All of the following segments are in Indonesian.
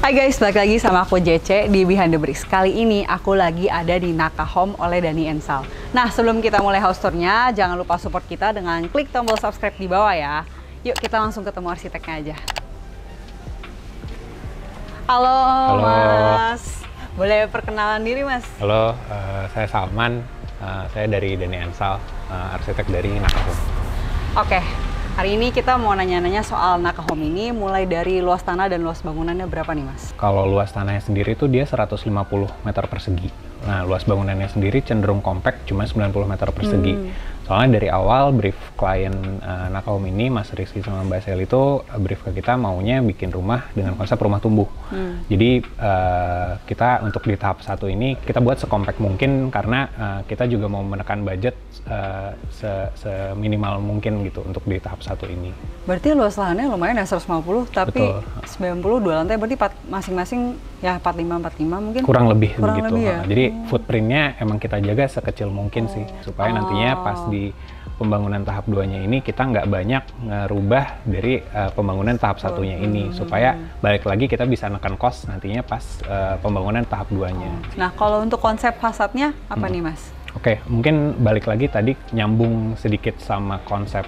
Hai guys, balik lagi sama aku JC di Behind the Bricks. Kali ini aku lagi ada di Naka Home oleh Dani Ensal. Nah, sebelum kita mulai house tour-nya, jangan lupa support kita dengan klik tombol subscribe di bawah ya. Yuk kita langsung ketemu arsiteknya aja. Halo, Mas. Boleh perkenalan diri, Mas? Halo, saya Salman. Saya dari Dani Ensal, arsitek dari Naka Home. Oke. Hari ini kita mau nanya-nanya soal Naka Home ini, mulai dari luas tanah dan luas bangunannya berapa nih, Mas? Kalau luas tanahnya sendiri itu dia 150 meter persegi. Nah, luas bangunannya sendiri cenderung compact, cuma 90 meter persegi. Soalnya dari awal brief klien Naka Home ini, Mas Rizky sama Mbak Sel itu brief ke kita maunya bikin rumah dengan konsep rumah tumbuh. Jadi kita untuk di tahap 1 ini kita buat sekompak mungkin karena kita juga mau menekan budget seminimal mungkin gitu untuk di tahap 1 ini. Berarti luas lahannya lumayan ya, 150, tapi Betul. 90 dua lantai, berarti masing-masing ya 45 mungkin? Kurang lebih begitu. Ya? Jadi footprintnya emang kita jaga sekecil mungkin sih, supaya nantinya pas di pembangunan tahap 2-nya ini kita nggak banyak ngerubah dari pembangunan tahap 1-nya ini, supaya balik lagi kita bisa nekan cost nantinya pas pembangunan tahap 2-nya. Nah, kalau untuk konsep fasadnya apa nih, Mas? Oke, mungkin balik lagi tadi nyambung sedikit sama konsep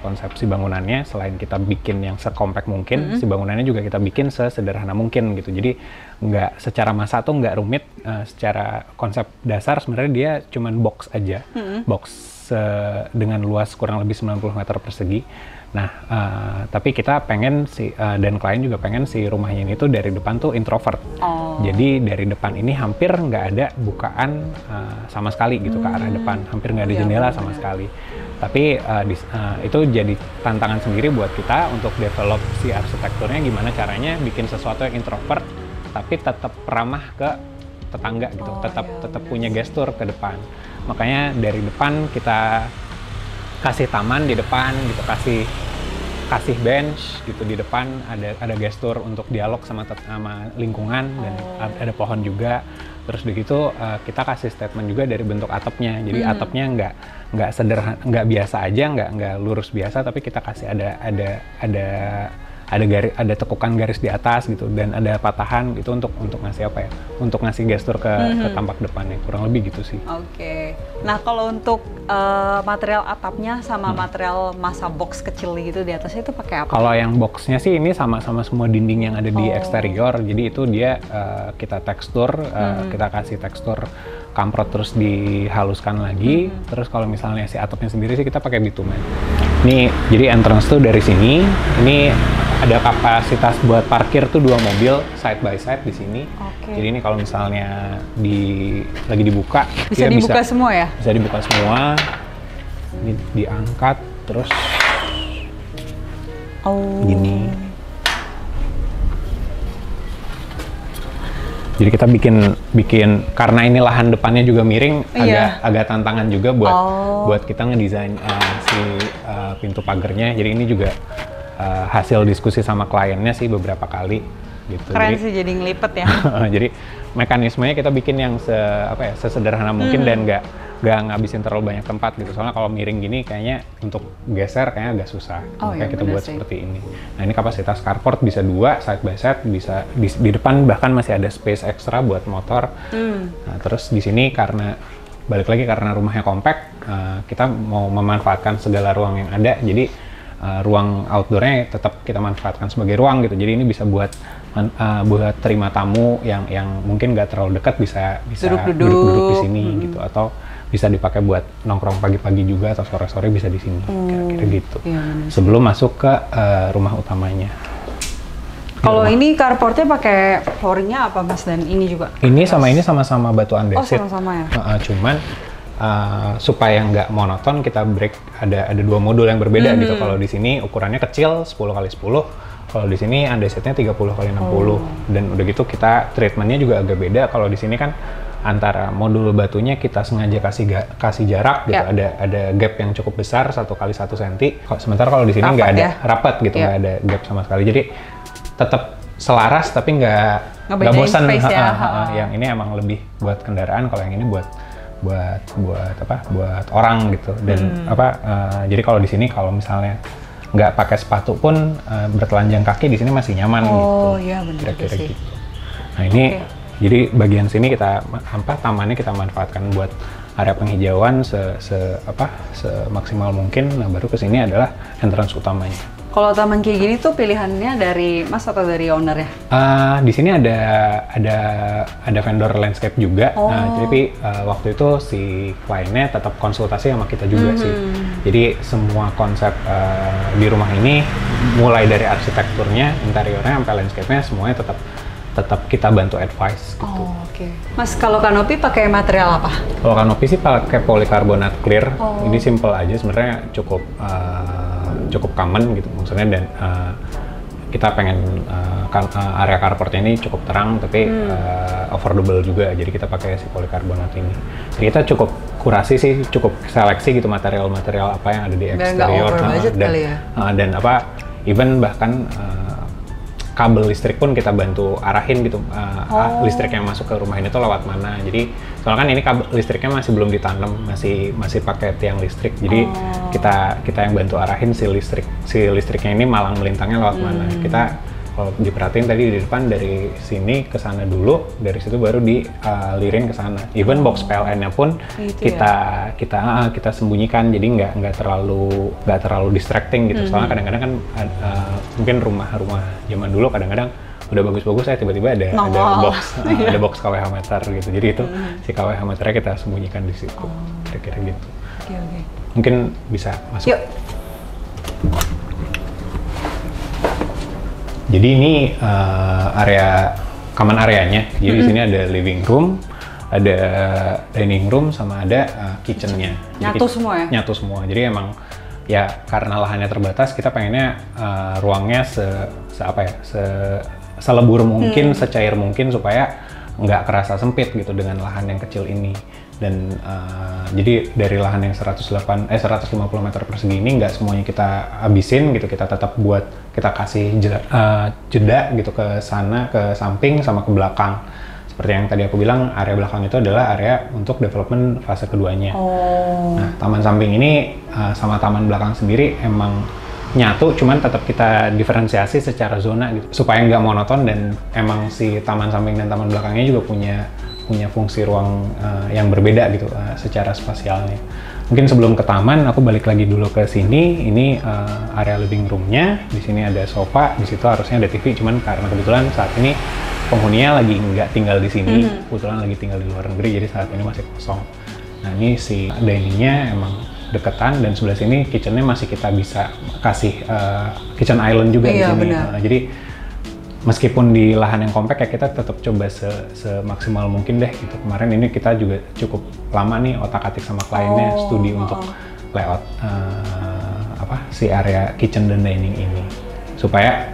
konsep si bangunannya. Selain kita bikin yang sekompak mungkin, si bangunannya juga kita bikin sesederhana mungkin gitu. Jadi nggak secara masa tuh nggak rumit. Secara konsep dasar sebenarnya dia cuman box aja, box dengan luas kurang lebih 90 meter persegi. Nah, tapi kita pengen dan klien juga pengen si rumahnya ini tuh dari depan tuh introvert. Jadi dari depan ini hampir nggak ada bukaan sama sekali gitu ke arah depan, hampir nggak ada jendela sama sekali. Tapi itu jadi tantangan sendiri buat kita untuk develop si arsitekturnya, gimana caranya bikin sesuatu yang introvert tapi tetap ramah ke tetangga gitu, tetap punya gestur ke depan. Makanya dari depan kita kasih taman di depan gitu, kasih bench gitu di depan, ada gestur untuk dialog sama lingkungan, dan ada pohon juga. Terus begitu kita kasih statement juga dari bentuk atapnya. Jadi atapnya nggak sederhana, nggak biasa aja, nggak lurus biasa, tapi kita kasih ada tekukan garis di atas gitu, dan ada patahan gitu untuk ngasih apa ya? Untuk ngasih gestur ke tampak depannya, kurang lebih gitu sih. Oke. Nah, kalau untuk material atapnya sama material masa box kecil gitu di atasnya itu pakai apa? Kalau yang boxnya sih ini sama-sama semua dinding yang ada di eksterior, jadi itu dia kita tekstur, kita kasih tekstur kamprot terus dihaluskan lagi. Terus kalau misalnya si atapnya sendiri sih kita pakai bitumen. Ini jadi entrance tuh dari sini. Ini ada kapasitas buat parkir tuh 2 mobil side by side di sini. Jadi ini kalau misalnya lagi dibuka, bisa dibuka semua ya? Bisa dibuka semua. Ini diangkat terus gini. Jadi kita bikin karena ini lahan depannya juga miring, agak tantangan juga buat kita ngedesain pintu pagarnya. Jadi ini juga hasil diskusi sama kliennya sih beberapa kali gitu. Keren sih, jadi ngelipet ya. Jadi mekanismenya kita bikin yang sesederhana mungkin dan nggak ngabisin terlalu banyak tempat gitu. Soalnya kalau miring gini kayaknya untuk geser kayaknya agak susah. Makanya kita buat seperti ini. Nah, ini kapasitas carport bisa 2 side by side, bisa di depan bahkan masih ada space ekstra buat motor. Nah, terus di sini karena balik lagi karena rumahnya compact, kita mau memanfaatkan segala ruang yang ada. Jadi ruang outdoornya tetap kita manfaatkan sebagai ruang gitu. Jadi ini bisa buat terima tamu yang mungkin nggak terlalu dekat, bisa duduk-duduk di sini gitu, atau bisa dipakai buat nongkrong pagi-pagi juga atau sore-sore bisa di sini, kira-kira gitu. Sebelum masuk ke rumah utamanya. Kalau ini carportnya pakai flooringnya apa, Mas? Dan ini juga? Ini sama-sama batu andesit. Oh, sama-sama ya? Cuman supaya nggak monoton, kita break ada 2 modul yang berbeda gitu. Kalau di sini ukurannya kecil 10x10, kalau di sini andesitnya 30x60, dan udah gitu kita treatmentnya juga agak beda. Kalau di sini kan antara modul batunya kita sengaja kasih jarak gitu, ada gap yang cukup besar 1x1 cm. Sementara kalau di sini nggak ada rapat gitu, nggak ada gap sama sekali. Jadi tetap selaras tapi nggak bosan. Yang ini emang lebih buat kendaraan, kalau yang ini buat orang gitu. Dan jadi kalau di sini kalau misalnya nggak pakai sepatu pun bertelanjang kaki di sini masih nyaman gitu. Oh iya benar Kira-kira sih. gitu. Nah ini jadi bagian sini kita tamannya kita manfaatkan buat area penghijauan semaksimal mungkin. Nah baru ke sini adalah entrance utamanya. Kalau taman kayak gini tuh pilihannya dari Mas atau dari owner ya? Di sini ada vendor landscape juga. Nah, tapi waktu itu si kliennya tetap konsultasi sama kita juga sih. Jadi semua konsep di rumah ini, mulai dari arsitekturnya, interiornya, sampai landscape-nya semuanya tetap kita bantu advice gitu. Oh, oke. Mas, kalau kanopi pakai material apa? Kalau kanopi sih pakai polikarbonat clear. Ini simple aja sebenarnya, cukup common gitu maksudnya, dan kita pengen area carportnya ini cukup terang tapi affordable juga, jadi kita pakai si polikarbonat ini. Jadi kita cukup kurasi sih, cukup seleksi gitu material-material apa yang ada di eksterior dan even bahkan kabel listrik pun kita bantu arahin gitu, listrik yang masuk ke rumah ini tuh lewat mana. Jadi soalnya kan ini kabel listriknya masih belum ditanam, masih pakai tiang listrik. Jadi kita yang bantu arahin si listriknya ini malang melintangnya lewat mana. Kita kalau diperhatiin tadi di depan, dari sini ke sana dulu, dari situ baru dilirin ke sana. Even box PLN-nya pun gitu kita sembunyikan, jadi nggak terlalu distracting gitu. Soalnya kadang-kadang kan mungkin rumah zaman dulu kadang-kadang udah bagus-bagus tiba-tiba ada box KWH meter gitu. Jadi itu si KWH meternya kita sembunyikan di situ. Kira-kira gitu. Okay. Mungkin bisa masuk. Yuk. Jadi ini common areanya. Jadi di sini ada living room, ada dining room, sama ada kitchennya. Nyatu semua ya? Nyatu semua. Jadi emang ya karena lahannya terbatas, kita pengennya ruangnya selebur mungkin, secair mungkin, supaya nggak kerasa sempit gitu dengan lahan yang kecil ini. Dan jadi dari lahan yang 150 meter persegi ini nggak semuanya kita habisin gitu, kita tetap kita kasih jeda gitu ke sana, ke samping sama ke belakang. Seperti yang tadi aku bilang, area belakang itu adalah area untuk development fase keduanya. Nah, taman samping ini sama taman belakang sendiri emang nyatu, cuman tetap kita diferensiasi secara zona gitu, supaya nggak monoton, dan emang si taman samping dan taman belakangnya juga punya fungsi ruang yang berbeda gitu secara spasialnya. Mungkin sebelum ke taman, aku balik lagi dulu ke sini. Ini area living room-nya. Di sini ada sofa, di situ harusnya ada TV, cuman karena kebetulan saat ini penghuninya lagi nggak tinggal di sini, kebetulan lagi tinggal di luar negeri, jadi saat ini masih kosong. Nah ini si diningnya emang deketan, dan sebelah sini kitchennya masih kita bisa kasih kitchen island juga di sini. Jadi meskipun di lahan yang kompak ya, kita tetap coba semaksimal mungkin deh gitu. Kemarin ini kita juga cukup lama nih otak-atik sama kliennya, studi untuk layout si area kitchen dan dining ini, supaya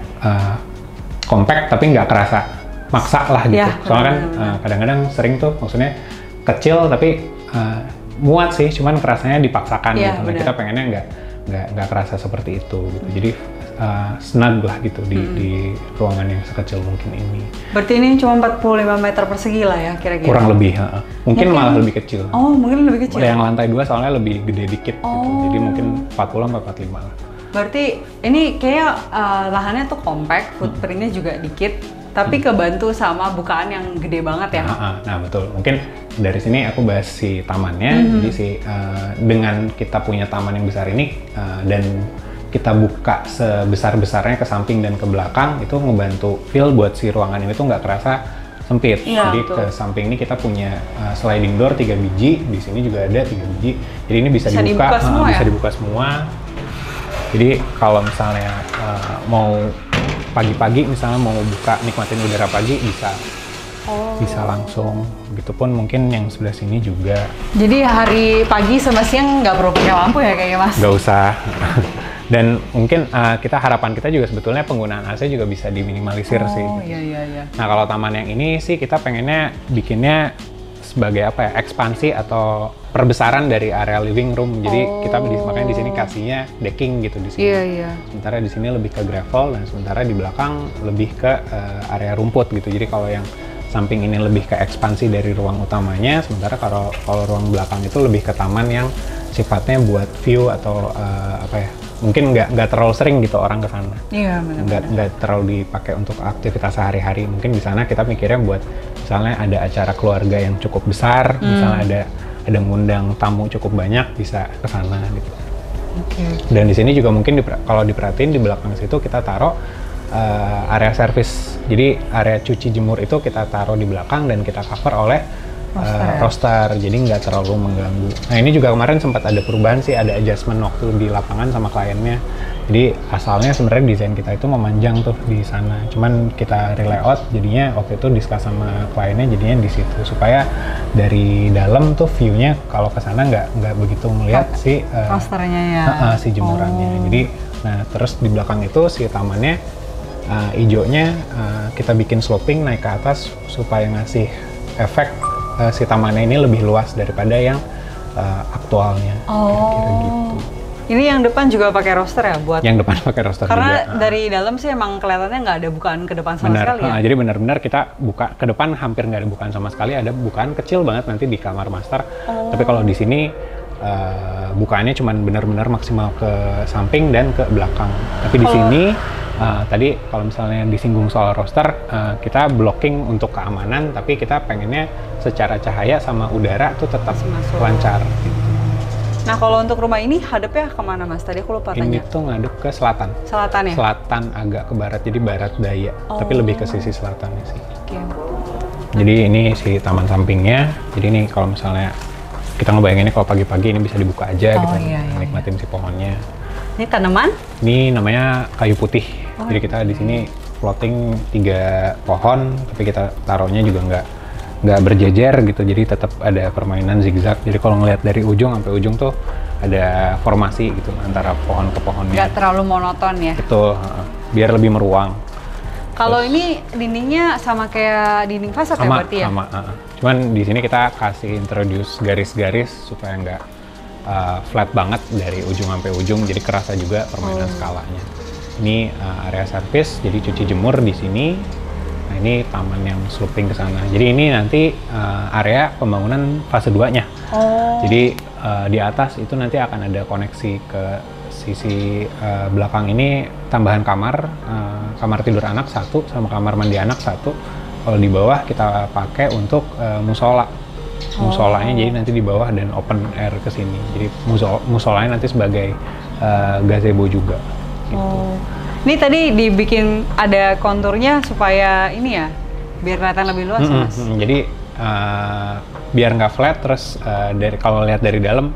kompak tapi nggak kerasa maksa lah gitu. Soalnya kan kadang-kadang sering tuh, maksudnya kecil tapi muat sih, cuman kerasanya dipaksakan gitu. Nah kita pengennya nggak kerasa seperti itu gitu. Jadi snug lah gitu di ruangan yang sekecil mungkin ini. Berarti ini cuma 45 meter persegi lah ya kira-kira? Kurang lebih, mungkin malah lebih kecil. Oh, mungkin lebih kecil? Yang lantai 2 soalnya lebih gede dikit gitu, jadi mungkin 40-45 lah. Berarti ini kayak lahannya tuh compact, footprintnya juga dikit, tapi kebantu sama bukaan yang gede banget ya? Nah betul, mungkin dari sini aku bahas si tamannya. Jadi dengan kita punya taman yang besar ini, dan kita buka sebesar-besarnya ke samping dan ke belakang, itu ngebantu feel buat si ruangan ini tuh nggak kerasa sempit. Jadi ke samping ini kita punya sliding door 3 biji, di sini juga ada 3 biji. Jadi ini bisa dibuka semua, bisa dibuka semua. Jadi kalau misalnya mau pagi-pagi misalnya mau buka nikmatin udara pagi, bisa langsung. Begitupun mungkin yang sebelah sini juga. Jadi hari pagi sama siang nggak perlu pakai lampu ya kayaknya Mas? Nggak usah. Dan mungkin harapan kita juga sebetulnya penggunaan AC juga bisa diminimalisir sih. Iya. Nah kalau taman yang ini sih kita pengennya bikinnya sebagai ekspansi atau perbesaran dari area living room. Jadi kita makanya di sini kasihnya decking gitu di sini. Iya. Sementara di sini lebih ke gravel, dan sementara di belakang lebih ke area rumput gitu. Jadi kalau yang samping ini lebih ke ekspansi dari ruang utamanya, sementara kalau ruang belakang itu lebih ke taman yang sifatnya buat view atau mungkin nggak terlalu sering gitu orang ke sana. Iya, benar. Nggak terlalu dipakai untuk aktivitas sehari-hari. Mungkin di sana kita mikirnya buat misalnya ada acara keluarga yang cukup besar, misalnya ada ngundang tamu cukup banyak, bisa ke sana gitu. Dan di sini juga mungkin kalau diperhatiin di belakang situ kita taruh area service. Jadi area cuci jemur itu kita taruh di belakang dan kita cover oleh roster, jadi nggak terlalu mengganggu. Nah ini juga kemarin sempat ada perubahan sih, ada adjustment waktu di lapangan sama kliennya. Jadi asalnya sebenarnya desain kita itu memanjang tuh di sana, cuman kita relayout jadinya waktu itu discuss sama kliennya jadinya di situ supaya dari dalam tuh view-nya kalau ke sana nggak begitu melihat si rosternya ya, si jemurannya. Jadi nah terus di belakang itu si tamannya hijaunya kita bikin sloping naik ke atas supaya ngasih efek si tamannya ini lebih luas daripada yang aktualnya, kira-kira gitu. Ini yang depan juga pakai roster ya buat? Yang depan pakai roster karena juga. dari dalam sih emang kelihatannya nggak ada bukaan ke depan sama sekali ya? Jadi benar-benar kita buka ke depan hampir nggak ada bukaan sama sekali, ada bukaan kecil banget nanti di kamar master. Tapi kalau di sini bukaannya cuman benar-benar maksimal ke samping dan ke belakang. Tapi di sini tadi kalau misalnya disinggung soal roster, kita blocking untuk keamanan, tapi kita pengennya secara cahaya sama udara tuh tetap lancar. Gitu. Nah kalau untuk rumah ini hadapnya kemana Mas? Tadi aku lupa tanya. Ini tuh ngadep ke selatan. Selatan ya? Selatan agak ke barat, jadi barat daya, tapi lebih ke sisi selatannya sih. Jadi ini si taman sampingnya, jadi ini kalau misalnya kita ngebayanginnya kalau pagi-pagi ini bisa dibuka aja gitu, nikmatin si pohonnya. Ini tanaman? Ini namanya kayu putih. Jadi kita di sini plotting 3 pohon, tapi kita taruhnya juga nggak berjejer gitu. Jadi tetap ada permainan zigzag. Jadi kalau ngelihat dari ujung sampai ujung tuh ada formasi gitu antara pohon ke pohonnya. Nggak terlalu monoton ya? Betul, biar lebih meruang. Kalau ini dindingnya sama kayak dinding fasad ya berarti ya? Sama. Cuman di sini kita kasih introduce garis-garis supaya nggak flat banget dari ujung sampai ujung, jadi kerasa juga permainan skalanya. Ini area service, jadi cuci jemur di sini. Nah ini taman yang sloping ke sana. Jadi ini nanti area pembangunan fase 2-nya. Jadi di atas itu nanti akan ada koneksi ke sisi belakang ini, tambahan kamar, kamar tidur anak 1 sama kamar mandi anak 1. Kalau di bawah kita pakai untuk musola. Musolanya jadi nanti di bawah dan open air ke sini. Jadi musolanya nanti sebagai gazebo juga. Gitu. Ini tadi dibikin ada konturnya supaya ini ya, biar kelihatan lebih luas Mas. Jadi biar nggak flat, terus kalau lihat dari dalam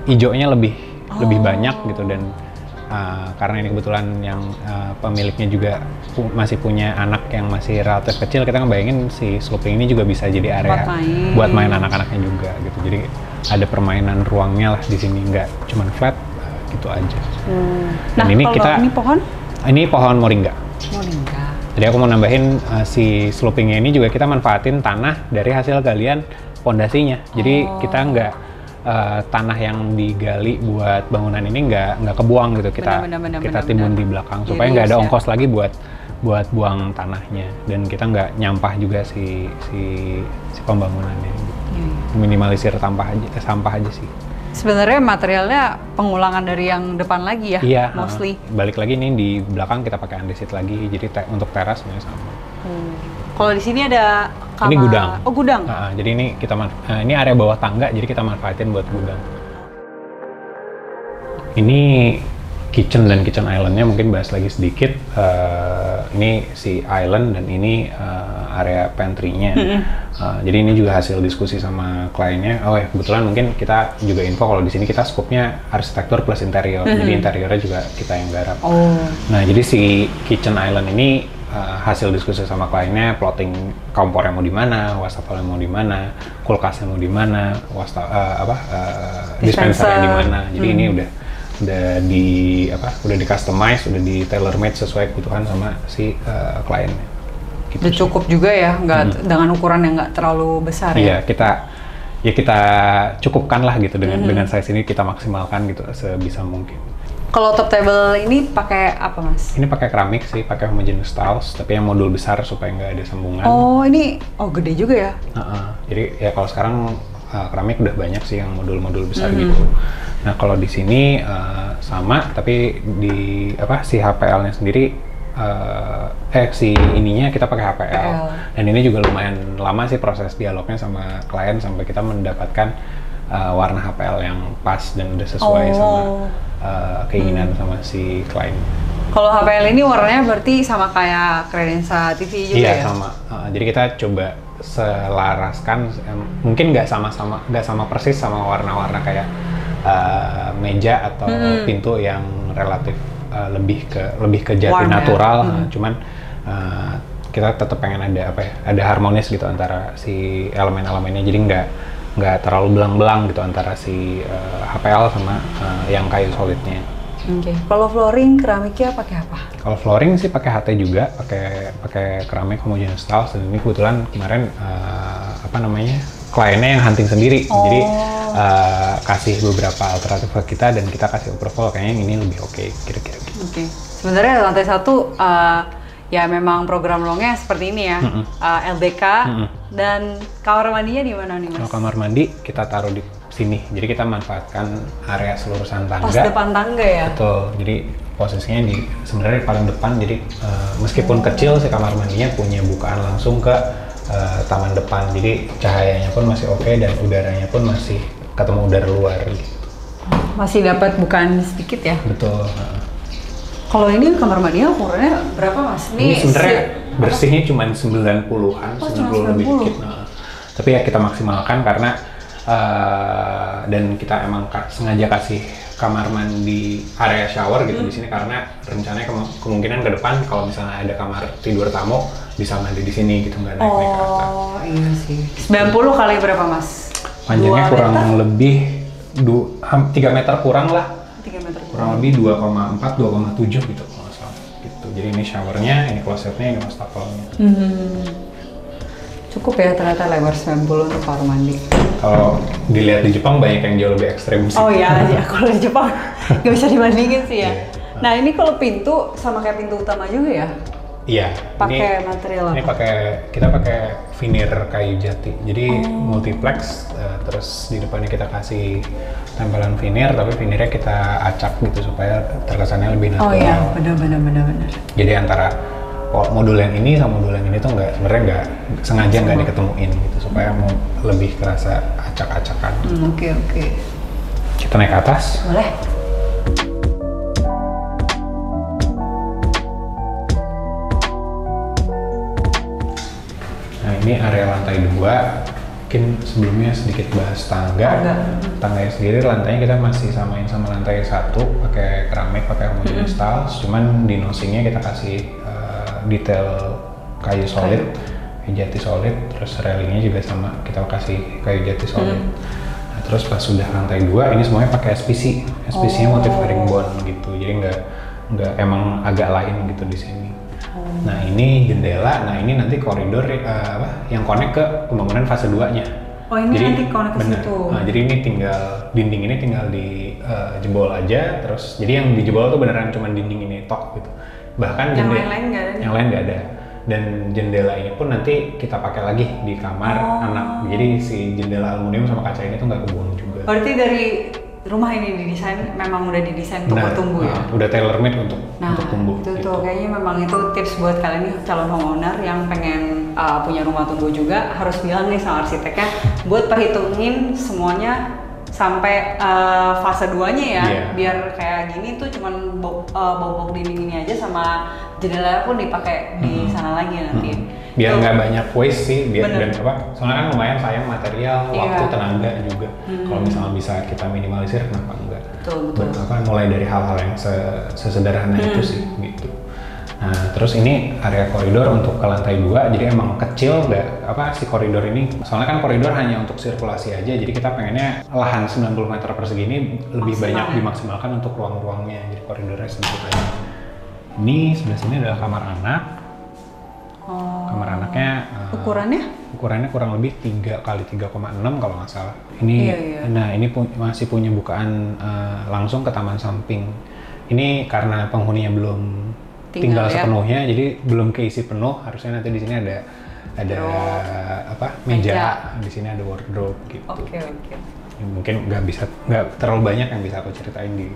hijaunya lebih banyak gitu, dan karena ini kebetulan yang pemiliknya juga masih punya anak yang masih relatif kecil, kita ngebayangin si sloping ini juga bisa jadi area buat main anak-anaknya juga gitu. Jadi ada permainan ruangnya lah di sini, nggak cuman flat gitu aja. Nah ini ini pohon moringa. Moringa. Jadi aku mau nambahin si slopingnya ini juga kita manfaatin tanah dari hasil galian pondasinya. Jadi kita nggak tanah yang digali buat bangunan ini nggak kebuang gitu, kita timbun di belakang supaya nggak ada ongkos lagi buat buang tanahnya, dan kita nggak nyampah juga si pembangunannya gitu. Minimalisir sampah aja sih. Sebenarnya materialnya pengulangan dari yang depan lagi ya, iya, mostly. Balik lagi nih di belakang kita pakai andesit lagi, jadi untuk teras sebenarnya sama. Kalau di sini ada kamar. Ini gudang. Oh gudang. Jadi ini ini area bawah tangga, jadi kita manfaatin buat gudang. Ini kitchen dan kitchen island-nya mungkin bahas lagi sedikit. Ini si island dan ini area pantry-nya. Jadi ini juga hasil diskusi sama kliennya. Oh ya, kebetulan mungkin kita juga info kalau di sini kita scope-nya arsitektur plus interior. Jadi interiornya juga kita yang garap. Nah, jadi si kitchen island ini hasil diskusi sama kliennya, plotting kompornya mau di mana, wastafelnya mau di mana, kulkasnya mau di mana, dispensernya di mana. Jadi ini udah di customize, udah di tailor made sesuai kebutuhan sama si kliennya. Gitu. Udah cukup juga ya, nggak dengan ukuran yang nggak terlalu besar ya. Iya, kita cukupkan lah gitu dengan size ini, kita maksimalkan gitu sebisa mungkin. Kalau top table ini pakai apa Mas? Ini pakai keramik sih, pakai homogeneous tiles, tapi yang modul besar supaya nggak ada sambungan. Oh ini, gede juga ya? Jadi ya kalau sekarang keramik udah banyak sih yang modul-modul besar gitu. Nah kalau di sini sama, tapi di si HPL-nya sendiri si ininya kita pakai HPL. Dan ini juga lumayan lama sih proses dialognya sama klien sampai kita mendapatkan warna HPL yang pas dan udah sesuai sama keinginan sama si klien. Kalau HPL ini warnanya berarti sama kayak Credenza TV juga ya? Iya sama. Jadi kita coba selaraskan, mungkin nggak sama persis sama warna-warna kayak meja atau pintu yang relatif lebih ke jati warm natural. Cuman kita tetap pengen ada harmonis gitu antara si elemen-elemennya. Jadi nggak terlalu belang-belang gitu antara si HPL sama yang kayu solidnya. Oke. Kalau flooring keramiknya pakai apa? Kalau flooring sih pakai HT juga, pakai keramik homogeneous tiles. Dan ini kebetulan kemarin kliennya yang hunting sendiri, jadi kasih beberapa alternatif ke kita dan kita kasih approval kayaknya yang ini lebih oke kira-kira. Oke. Sebenarnya lantai 1 ya memang program longnya seperti ini ya, LDK dan kamar mandinya di mana nih Mas? Kalau kamar mandi kita taruh di sini, jadi kita manfaatkan area selurusan tangga. Pas depan tangga ya? Betul, jadi posisinya sebenarnya di paling depan, jadi meskipun kecil si kamar mandinya punya bukaan langsung ke taman depan, jadi cahayanya pun masih oke dan udaranya pun masih ketemu udara luar gitu. Masih dapat bukaan sedikit ya? Betul. Kalau ini kamar mandinya ukurannya berapa Mas? Ini sebenarnya bersihnya cuma 90-an, 90 lebih dikit. Tapi ya kita maksimalkan karena dan kita emang sengaja kasih kamar mandi area shower gitu di sini karena rencananya kemungkinan ke depan kalau misalnya ada kamar tidur tamu bisa mandi di sini gitu, nggak naik-naik ke atas. Oh iya sih. 90 kali berapa Mas? Panjangnya kurang lebih 3 meter kurang lah. 3 meter kurang lebih 2,4 2,7 gitu kalau nggak salah gitu. Jadi ini showernya, ini klosetnya, ini wastafelnya. Cukup ya ternyata lebar 90 untuk kamar mandi. Kalau dilihat di Jepang banyak yang jauh lebih ekstrim sih. Oh iya, kalau di Jepang nggak bisa dibandingin sih ya. Nah ini kalau pintu sama kayak pintu utama juga ya? Iya. Pakai material apa? Ini kita pakai veneer kayu jati. Jadi multiplex, terus di depannya kita kasih tempelan veneer, tapi veneernya kita acak gitu supaya terkesannya lebih natural. Oh iya, benar. Jadi antara modul yang ini sama modul yang ini tuh sebenarnya sengaja nggak diketemuin gitu supaya mau lebih kerasa acak-acakan. Oke. Kita naik ke atas. Boleh. Nah ini area lantai 2. Mungkin sebelumnya sedikit bahas tangga. Tangganya sendiri lantainya kita masih samain sama lantai 1 pakai keramik, pakai homogeneous tiles. Cuman di nosingnya kita kasih detail kayu solid, kayu jati solid, terus railingnya juga sama kita kasih kayu jati solid. Nah, terus pas sudah lantai 2 ini semuanya pakai SPC, SPC-nya motif herringbone gitu, jadi nggak emang agak lain gitu di sini. Nah ini jendela, nah ini nanti koridor yang connect ke pembangunan fase 2-nya. Oh ini jadi, nanti connect ke situ. Nah, jadi ini dinding ini tinggal di jebol aja, terus jadi yang dijebol tuh beneran cuma dinding ini tok gitu. Bahkan yang lain nggak ada. Dan jendela ini pun nanti kita pakai lagi di kamar anak. Jadi si jendela aluminium sama kaca ini tuh nggak kebuang juga. Berarti dari rumah ini didesain memang udah didesain untuk bertumbuh ya? Udah tailor made untuk tumbuh. Itu tuh kayaknya memang itu tips buat kalian nih calon homeowner yang pengen punya rumah tumbuh juga, harus bilang nih sama arsiteknya buat perhitungin semuanya sampai fase 2-nya ya, biar kayak gini tuh cuman bobok dinding ini aja sama jendela pun dipakai di sana lagi nanti. Biar nggak banyak waste sih, dan soalnya kan lumayan sayang material, waktu, tenaga juga. Kalau misalnya bisa kita minimalisir, kenapa enggak? Betul. Mulai dari hal-hal yang sesederhana itu sih gitu. Nah, terus ini area koridor untuk ke lantai 2, jadi emang kecil si koridor ini. Soalnya kan koridor hanya untuk sirkulasi aja, jadi kita pengennya lahan 90 meter persegi ini lebih banyak dimaksimalkan untuk ruang-ruangnya, jadi koridornya sedikit aja. Ini sebelah sini adalah kamar anak. Kamar anaknya ukurannya kurang lebih 3 kali 3,6 kalau nggak salah. Nah ini masih punya bukaan langsung ke taman samping. Ini karena penghuninya belum tinggal sepenuhnya, jadi belum keisi penuh. Harusnya nanti di sini ada ada meja. Di sini ada wardrobe gitu. Oke. Mungkin nggak terlalu banyak yang bisa aku ceritain di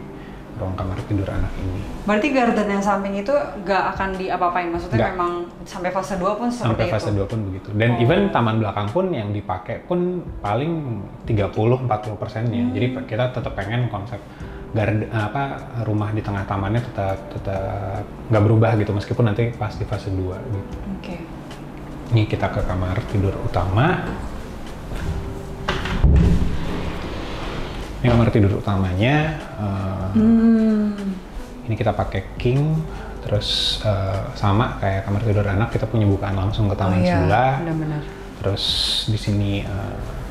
ruang kamar tidur anak ini. Berarti garden yang samping itu nggak akan diapa-apain? Maksudnya memang sampai fase 2 pun seperti sampai fase 2 pun begitu. Dan even taman belakang pun yang dipakai pun paling 30-40%-nya. Jadi kita tetap pengen konsep rumah di tengah tamannya tetap nggak berubah gitu meskipun nanti pas di fase 2 gitu. Oke. Ini kita ke kamar tidur utama. Ini kamar tidur utamanya. Ini kita pakai king, terus sama kayak kamar tidur anak kita punya bukaan langsung ke taman sebelah. Benar-benar. Terus di sini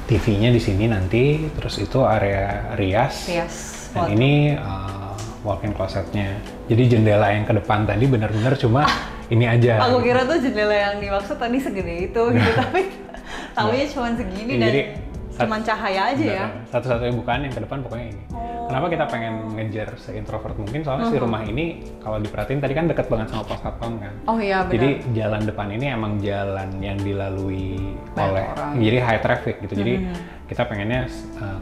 TV-nya di sini nanti, terus itu area rias. Dan ini walk-in closet-nya. Jadi jendela yang ke depan tadi benar-benar cuma ini aja. Aku kira tuh jendela yang dimaksud tadi segede itu gitu, tapi tahunya cuma segini dan cuman cahaya aja ya. Satu-satunya bukaan yang ke depan pokoknya ini. Kenapa kita pengen ngejar se-introvert mungkin? Soalnya si rumah ini kalau diperhatiin tadi kan deket banget sama pos satpam kan. Oh iya benar. Jadi jalan depan ini emang jalan yang dilalui oleh orang. Jadi high traffic gitu. Jadi kita pengennya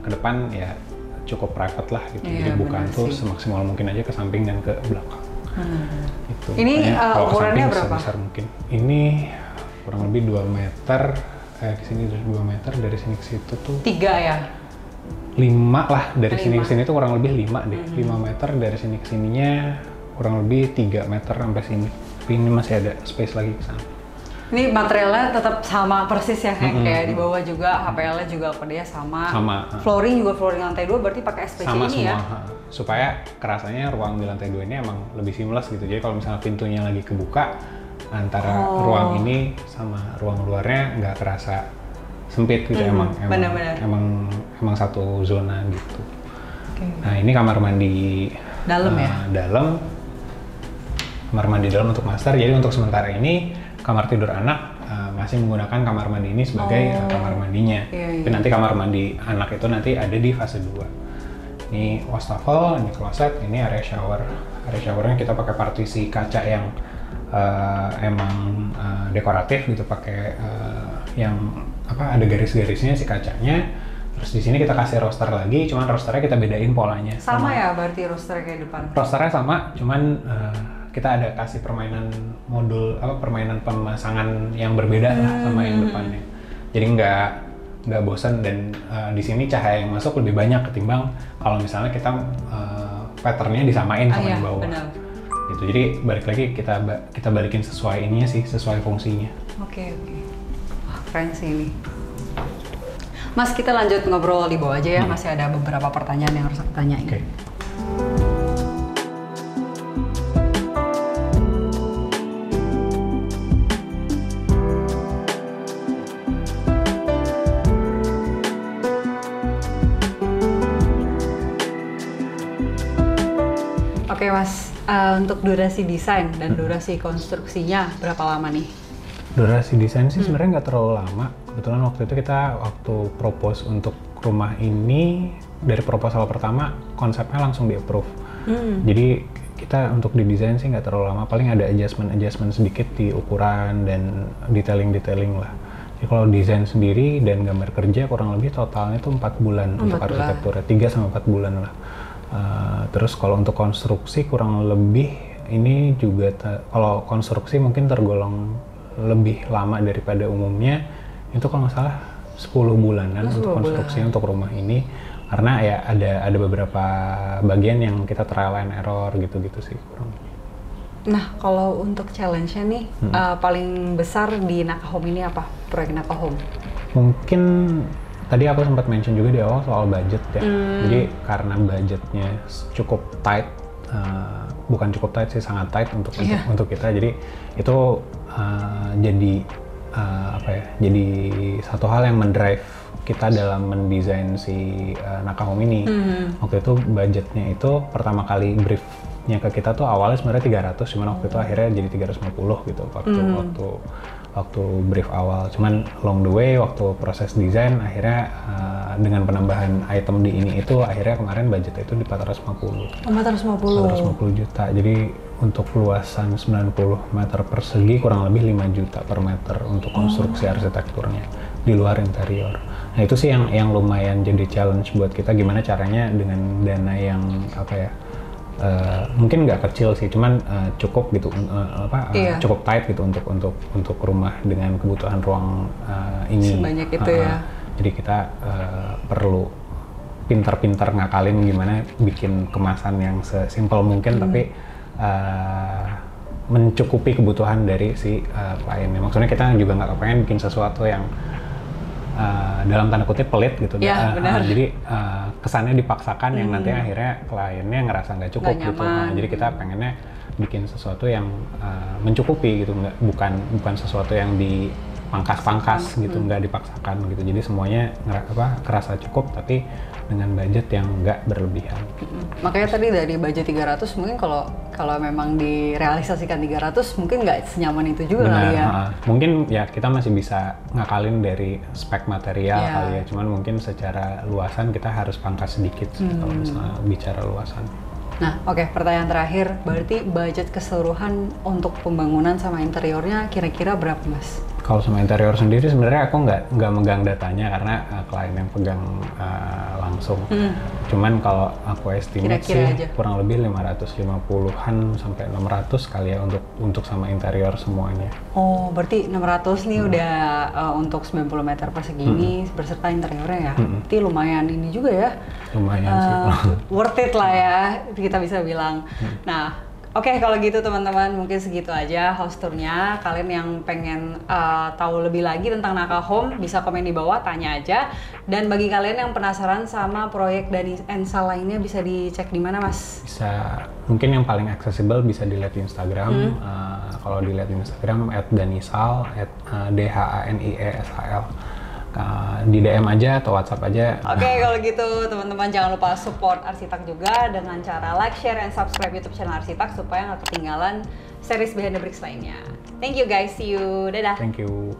ke depan ya cukup private lah gitu. Jadi bukaan tuh semaksimal mungkin aja ke samping dan ke belakang. Gitu. Ini ukurannya berapa? Sebesar mungkin. Ini kurang lebih 2 meter. Ke sini dari 2 meter, dari sini ke situ tuh 3 ya? 5 lah, dari sini ke sini tuh kurang lebih 5 deh. 5 meter, dari sini ke sininya kurang lebih 3 meter sampai sini. Tapi ini masih ada space lagi ke sana. Ini materialnya tetap sama persis ya, kayak di bawah juga, HPL-nya juga pedenya sama. Flooring juga flooring lantai 2, berarti pakai SPC sama ini semua, ya? Supaya kerasanya ruang di lantai 2 ini emang lebih seamless gitu. Jadi kalau misalnya pintunya lagi kebuka, antara ruang ini sama ruang luarnya nggak terasa sempit gitu. Emang satu zona gitu. Nah ini kamar mandi dalam ya? Dalam, kamar mandi dalam untuk master. Jadi untuk sementara ini kamar tidur anak masih menggunakan kamar mandi ini sebagai kamar mandinya. Tapi nanti kamar mandi anak itu nanti ada di fase 2. Ini wastafel, ini closet, ini area shower. Area showernya kita pakai partisi kaca yang emang dekoratif gitu, pakai yang ada garis-garisnya si kacanya. Terus di sini kita kasih roster lagi, cuman rosternya kita bedain polanya. Sama ya berarti rosternya kayak depan? Rosternya sama, cuman kita ada kasih permainan modul permainan pemasangan yang berbeda lah sama yang depannya. Jadi nggak bosan dan di sini cahaya yang masuk lebih banyak ketimbang kalau misalnya kita patternnya disamain sama yang bawah. Benar. Gitu. Jadi balik lagi kita balikin sesuai ininya sih, sesuai fungsinya. Oke. Wah, keren sih ini. Mas, kita lanjut ngobrol di bawah aja ya. Masih ada beberapa pertanyaan yang harus aku tanyain. Oke. Oke Mas, untuk durasi desain dan durasi konstruksinya berapa lama nih? Durasi desain sih sebenarnya nggak terlalu lama. Kebetulan waktu itu kita propose untuk rumah ini, dari proposal pertama konsepnya langsung di-approve. Jadi kita untuk didesain sih nggak terlalu lama, paling ada adjustment sedikit di ukuran dan detailing lah. Jadi kalau desain sendiri dan gambar kerja kurang lebih totalnya tuh 4 bulan untuk arsitekturnya, 3-4 bulan lah. Terus kalau untuk konstruksi kurang lebih ini juga kalau konstruksi mungkin tergolong lebih lama daripada umumnya, itu kalau nggak salah 10 bulanan untuk konstruksi untuk rumah ini, karena ya ada beberapa bagian yang kita trial and error gitu sih kurang. Nah kalau untuk challenge-nya nih paling besar di Naka Home ini apa? Proyek Naka Home? Mungkin tadi aku sempat mention juga di awal soal budget ya. Jadi karena budgetnya cukup tight, bukan cukup tight sih, sangat tight untuk kita. Jadi itu jadi satu hal yang mendrive kita dalam mendesain si Naka Home ini. Waktu itu budgetnya itu pertama kali briefnya ke kita tuh awalnya sebenarnya 300, cuman waktu itu akhirnya jadi 350 gitu waktu brief awal. Cuman along the way waktu proses desain akhirnya dengan penambahan item di ini itu akhirnya kemarin budgetnya itu di 450. 450 juta. Jadi untuk luasan 90 meter persegi kurang lebih 5 juta per meter untuk konstruksi arsitekturnya di luar interior. Nah itu sih yang lumayan jadi challenge buat kita, gimana caranya dengan dana yang apa ya, mungkin nggak kecil sih, cuman cukup gitu, cukup tight gitu untuk rumah dengan kebutuhan ruang ini. Sebanyak itu ya. Jadi kita perlu pintar-pintar ngakalin gimana bikin kemasan yang sesimpel mungkin tapi mencukupi kebutuhan dari si kliennya. Maksudnya kita juga nggak kepengen bikin sesuatu yang dalam tanda kutip pelit gitu. Ya, benar. Jadi kesannya dipaksakan yang nanti akhirnya kliennya ngerasa nggak cukup gitu. Jadi kita pengennya bikin sesuatu yang mencukupi gitu, bukan sesuatu yang dipangkas-pangkas gitu, nggak dipaksakan gitu. Jadi semuanya kerasa cukup tapi dengan budget yang nggak berlebihan. Makanya tadi dari budget 300 mungkin kalau memang direalisasikan 300 mungkin nggak senyaman itu juga. Benar, kali ya. Mungkin ya kita masih bisa ngakalin dari spek material kali ya, cuman mungkin secara luasan kita harus pangkas sedikit kalau misalnya bicara luasan. Nah, oke, pertanyaan terakhir, berarti budget keseluruhan untuk pembangunan sama interiornya kira-kira berapa, Mas? Kalau sama interior sendiri sebenarnya aku nggak megang datanya karena klien yang pegang langsung. Cuman kalau aku estimate sih aja kurang lebih 550-an sampai 600 kali ya untuk sama interior semuanya. Oh, berarti 600 nih udah untuk 90 meter persegi ini berserta interiornya ya. Berarti lumayan ini juga ya. Lumayan sih. Worth it lah ya, kita bisa bilang. Nah, oke, kalau gitu teman-teman mungkin segitu aja house tour-nya. Kalian yang pengen tahu lebih lagi tentang Naka Home bisa komen di bawah, tanya aja. Dan bagi kalian yang penasaran sama proyek Dani Ensal lainnya bisa dicek di mana, Mas? Bisa, mungkin yang paling accessible bisa dilihat di Instagram. Kalau dilihat di Instagram @danisal, DHANIESHL. Di DM aja atau WhatsApp aja. Oke, kalau gitu teman-teman jangan lupa support Arsitak juga dengan cara like, share, and subscribe YouTube channel Arsitak supaya nggak ketinggalan series Behind the Bricks lainnya. Thank you guys, see you, dadah. Thank you.